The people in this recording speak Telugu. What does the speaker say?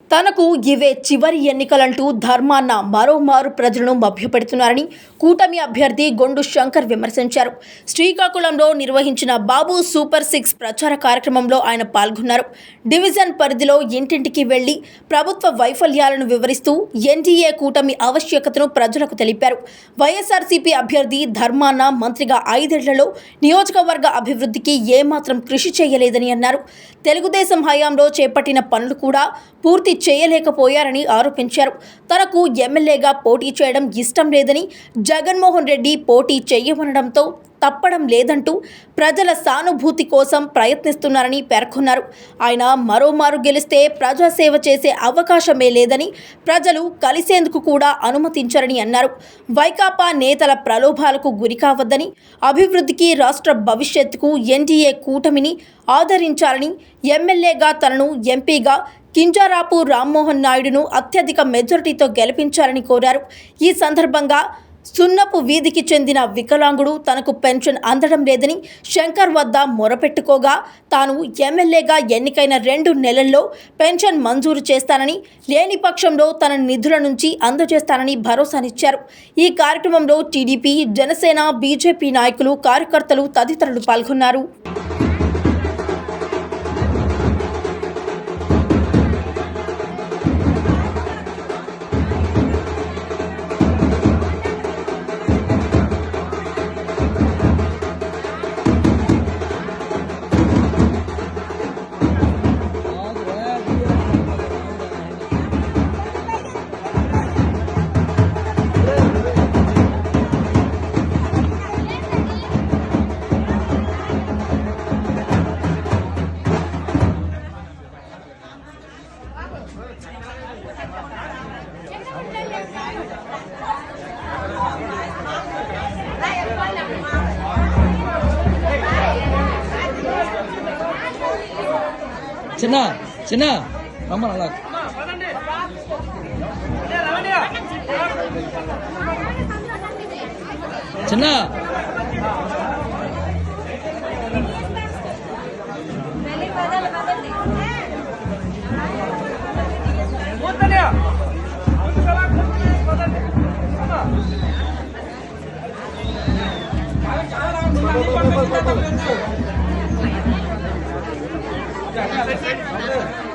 తనకు ఇవే చివరి ఎన్నికలంటూ ధర్మాన్న మరోమారు ప్రజలను మభ్యపెడుతున్నారని కూటమి అభ్యర్థి గొండు శంకర్ విమర్శించారు. శ్రీకాకుళంలో నిర్వహించిన బాబు సూపర్ 6 ప్రచార కార్యక్రమంలో ఆయన పాల్గొన్నారు. డివిజన్ పరిధిలో ఇంటింటికి వెళ్లి ప్రభుత్వ వైఫల్యాలను వివరిస్తూ ఎన్డీఏ కూటమి ఆవశ్యకతను ప్రజలకు తెలిపారు. వైఎస్ఆర్సీపీ అభ్యర్థి ధర్మాన్న మంత్రిగా 5 ఏళ్లలో నియోజకవర్గ అభివృద్ధికి ఏమాత్రం కృషి చేయలేదని అన్నారు. తెలుగుదేశం హయాంలో చేపట్టిన పనులు కూడా పూర్తి చేయలేకపోయారని ఆరోపించారు. తనకు ఎమ్మెల్యేగా పోటీ చేయడం ఇష్టం లేదని, జగన్మోహన్ రెడ్డి పోటీ చేయమనడంతో తప్పడం లేదంటూ ప్రజల సానుభూతి కోసం ప్రయత్నిస్తున్నారని పేర్కొన్నారు. ఆయన మరోమారు గెలిస్తే ప్రజాసేవ చేసే అవకాశమే లేదని, ప్రజలు కలిసేందుకు కూడా అనుమతించరని అన్నారు. వైకాపా నేతల ప్రలోభాలకు గురికావద్దని, అభివృద్ధికి, రాష్ట్ర భవిష్యత్తుకు ఎన్డీఏ కూటమిని ఆదరించాలని, ఎమ్మెల్యేగా తనను, ఎంపీగా కింజరాపు రామ్మోహన్ నాయుడును అత్యధిక మెజారిటీతో గెలిపించాలని కోరారు. ఈ సందర్భంగా సున్నపు వీధికి చెందిన వికలాంగుడు తనకు పెన్షన్ అందడం లేదని శంకర్ వద్ద మొరపెట్టుకోగా, తాను ఎమ్మెల్యేగా ఎన్నికైన 2 నెలల్లో పెన్షన్ మంజూరు చేస్తానని, లేని పక్షంలో తన నిధుల నుంచి అందజేస్తానని భరోసానిచ్చారు. ఈ కార్యక్రమంలో టీడీపీ, జనసేన, బీజేపీ నాయకులు, కార్యకర్తలు తదితరులు పాల్గొన్నారు. చిన్న చిన్న రమ్మని అలా చిన్న Gracias.